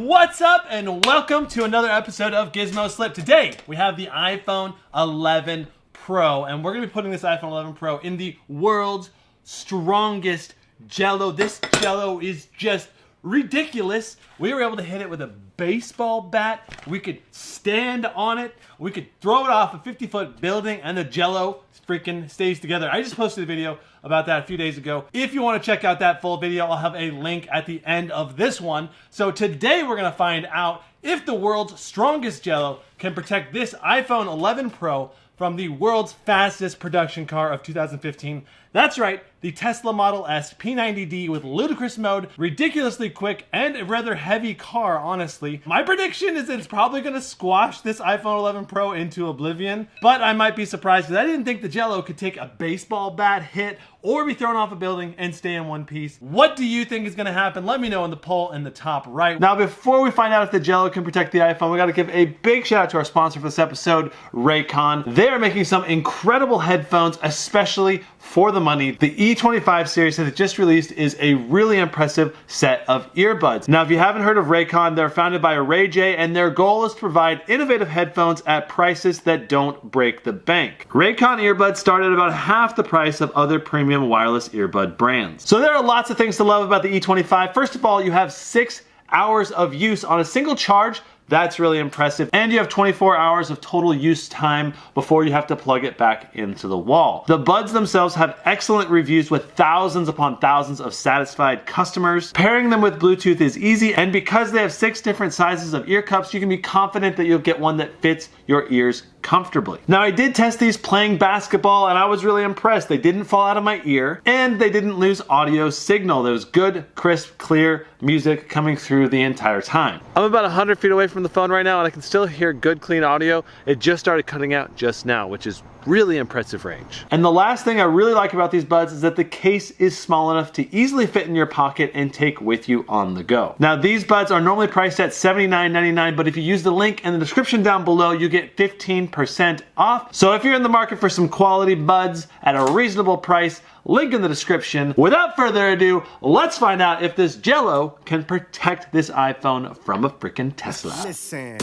What's up and welcome to another episode of Gizmo Slip. Today we have the iPhone 11 Pro and we're going to be putting this iPhone 11 Pro in the world's strongest Jello. This Jello is just ridiculous. We were able to hit it with a baseball bat. We could stand on it. We could throw it off a 50-foot building and the Jello freaking stays together. I just posted a video about that a few days ago. If you want to check out that full video, I'll have a link at the end of this one. So today we're going to find out if the world's strongest Jello can protect this iPhone 11 Pro from the world's fastest production car of 2015. That's right, the Tesla Model S P90D with ludicrous mode, ridiculously quick, and a rather heavy car, honestly. My prediction is that it's probably gonna squash this iPhone 11 Pro into oblivion, but I might be surprised because I didn't think the Jello could take a baseball bat hit or be thrown off a building and stay in one piece. What do you think is gonna happen? Let me know in the poll in the top right. Now, before we find out if the Jello can protect the iPhone, we gotta give a big shout out to our sponsor for this episode, Raycon. They are making some incredible headphones, especially for the money. The E25 series that it just released is a really impressive set of earbuds. Now, if you haven't heard of Raycon, they're founded by Ray J, and their goal is to provide innovative headphones at prices that don't break the bank. Raycon earbuds start at about half the price of other premium wireless earbud brands. So there are lots of things to love about the E25. First of all, you have 6 hours of use on a single charge. That's really impressive. And you have 24 hours of total use time before you have to plug it back into the wall. The buds themselves have excellent reviews with thousands upon thousands of satisfied customers. Pairing them with Bluetooth is easy, and because they have 6 different sizes of ear cups, you can be confident that you'll get one that fits your ears comfortably. Now, I did test these playing basketball and I was really impressed. They didn't fall out of my ear and they didn't lose audio signal. There was good, crisp, clear music coming through the entire time. I'm about 100 feet away from the phone right now and I can still hear good, clean audio. It just started cutting out just now, which is really impressive range. And the last thing I really like about these buds is that the case is small enough to easily fit in your pocket and take with you on the go. Now, these buds are normally priced at $79.99, but if you use the link in the description down below, you get 15% off. So if you're in the market for some quality buds at a reasonable price, link in the description. Without further ado, let's find out if this Jello can protect this iPhone from a freaking Tesla. Listen.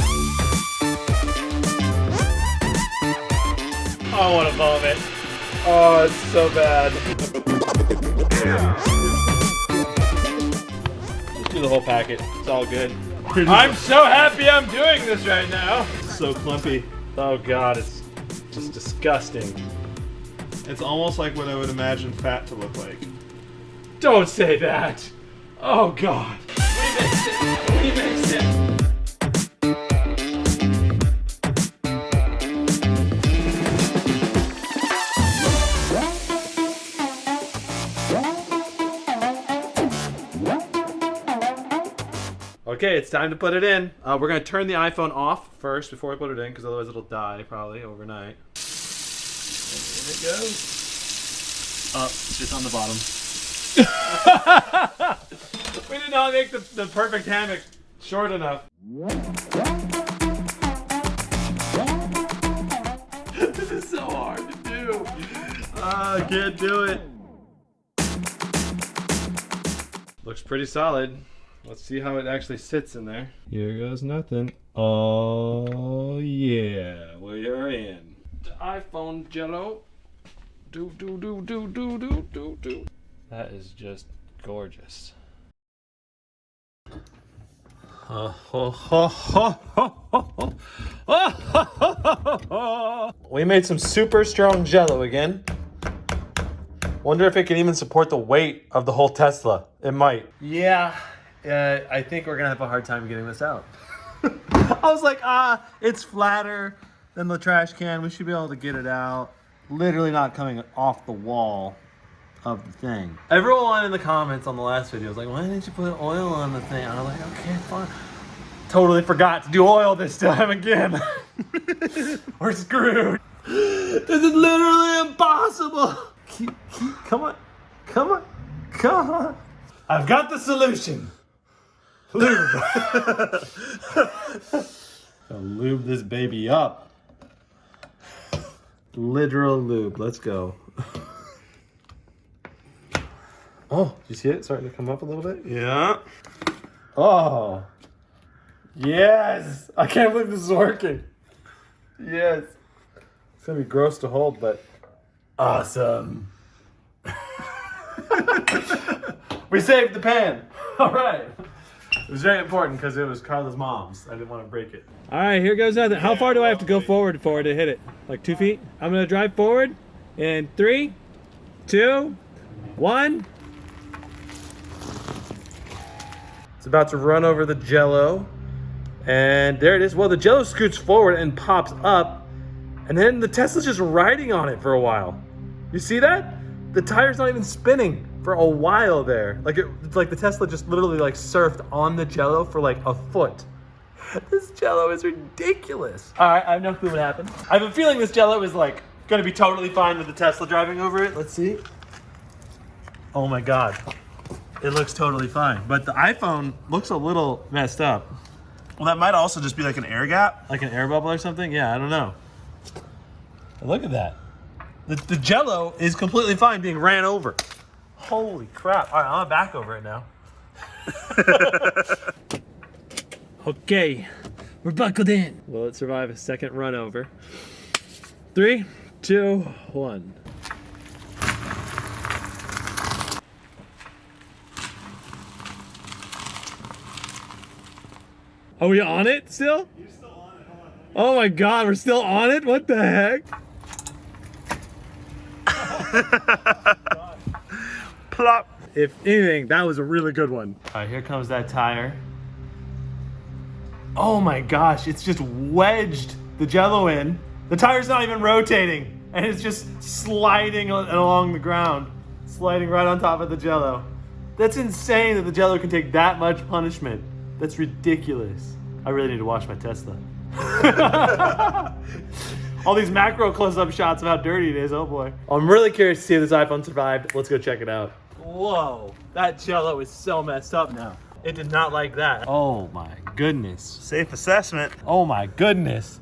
I want to vomit. Oh, it's so bad. Just do the whole packet. It's all good. I'm so happy I'm doing this right now. It's so clumpy. Oh God, it's just disgusting. It's almost like what I would imagine fat to look like. Don't say that. Oh God. We mixed it. We mixed it. Okay, it's time to put it in. We're going to turn the iPhone off first before we put it in, because otherwise it'll die probably overnight. And in it goes. Oh, it's just on the bottom. We did not make the perfect hammock short enough. This is so hard to do. I can't do it. Looks pretty solid. Let's see how it actually sits in there. Here goes nothing. Oh yeah, we are in. The iPhone Jello. Do. That is just gorgeous. We made some super strong Jello again. Wonder if it can even support the weight of the whole Tesla. It might. Yeah. I think we're gonna have a hard time getting this out. I was like, it's flatter than the trash can. We should be able to get it out. Literally not coming off the wall of the thing. Everyone in the comments on the last video was like, why didn't you put oil on the thing? I was like, okay, fine. Totally forgot to do oil this time again. We're screwed. This is literally impossible. Come on. I've got the solution. Lube. I'll lube this baby up. Literal lube. Let's go. Oh, you see it starting to come up a little bit? Yeah. Oh. Yes! I can't believe this is working. Yes. It's gonna be gross to hold, but awesome. We saved the pan. All right. It was very important because it was Carla's mom's. I didn't want to break it. All right, here goes nothing. How far do I have to go forward for it to hit it? Like 2 feet? I'm gonna drive forward in 3, 2, 1. It's about to run over the Jello. And there it is. Well, the Jello scoots forward and pops up. And then the Tesla's just riding on it for a while. You see that? The tire's not even spinning for a while there. It's like the Tesla just literally like surfed on the Jello for like a foot. This Jello is ridiculous. All right, I have no clue what happened. I have a feeling this Jello is like gonna be totally fine with the Tesla driving over it. Let's see. Oh my God. It looks totally fine. But the iPhone looks a little messed up. Well, that might also just be like an air gap. Like an air bubble or something? Yeah, I don't know. Look at that. The Jello is completely fine being ran over. Holy crap. All right, I'm back over it now. Okay, we're buckled in. Will it survive a second run over? 3, 2, 1. Are we on it still? You're still on it. Hold on. Oh my God, we're still on it? What the heck? Plop. If anything, that was a really good one. All right, here comes that tire. Oh my gosh, it's just wedged the Jello in. The tire's not even rotating, and it's just sliding along the ground, sliding right on top of the Jello. That's insane that the Jello can take that much punishment. That's ridiculous. I really need to wash my Tesla. All these macro close-up shots of how dirty it is, oh boy. I'm really curious to see if this iPhone survived. Let's go check it out. Whoa, that Jello is so messed up now. It did not like that. Oh my goodness. Safe assessment. Oh my goodness.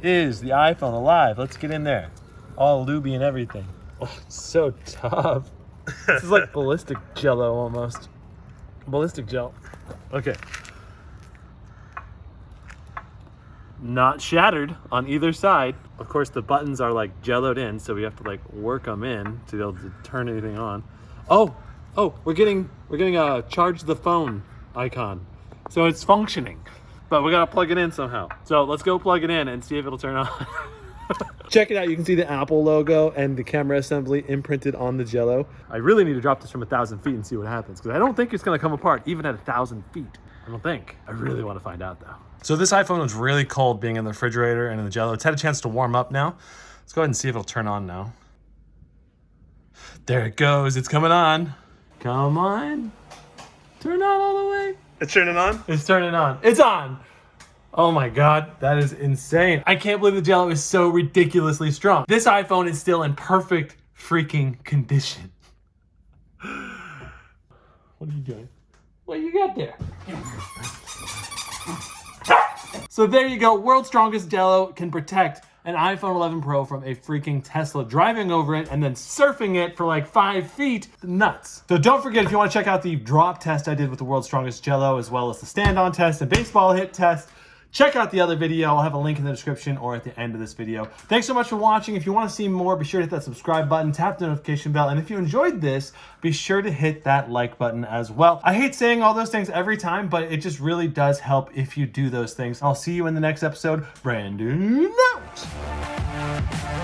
Is the iPhone alive? Let's get in there. All looby and everything. Oh, it's so tough. This is like ballistic Jello almost. Ballistic gel. Okay. Not shattered on either side. Of course, the buttons are like jelloed in, so we have to like work them in to be able to turn anything on. Oh, we're getting a charge the phone icon. So it's functioning, but we gotta plug it in somehow. So let's go plug it in and see if it'll turn on. Check it out. You can see the Apple logo and the camera assembly imprinted on the Jello. I really need to drop this from 1,000 feet and see what happens, because I don't think it's gonna come apart even at 1,000 feet. I don't think. I really want to find out though. So this iPhone was really cold being in the refrigerator and in the Jello. It's had a chance to warm up now. Let's go ahead and see if it'll turn on now. There it goes. It's coming on. Come on. Turn on all the way. It's turning on? It's turning on. It's on. Oh my God, that is insane. I can't believe the Jello is so ridiculously strong. This iPhone is still in perfect freaking condition. What are you doing? What you got there? So there you go. World's strongest Jello can protect an iPhone 11 Pro from a freaking Tesla driving over it and then surfing it for like 5 feet. Nuts. So don't forget, if you want to check out the drop test I did with the world's strongest Jello, as well as the stand-on test and baseball hit test, check out the other video. I'll have a link in the description or at the end of this video. Thanks so much for watching. If you want to see more, be sure to hit that subscribe button, tap the notification bell, and if you enjoyed this, be sure to hit that like button as well. I hate saying all those things every time, but it just really does help if you do those things. I'll see you in the next episode. Brandon out!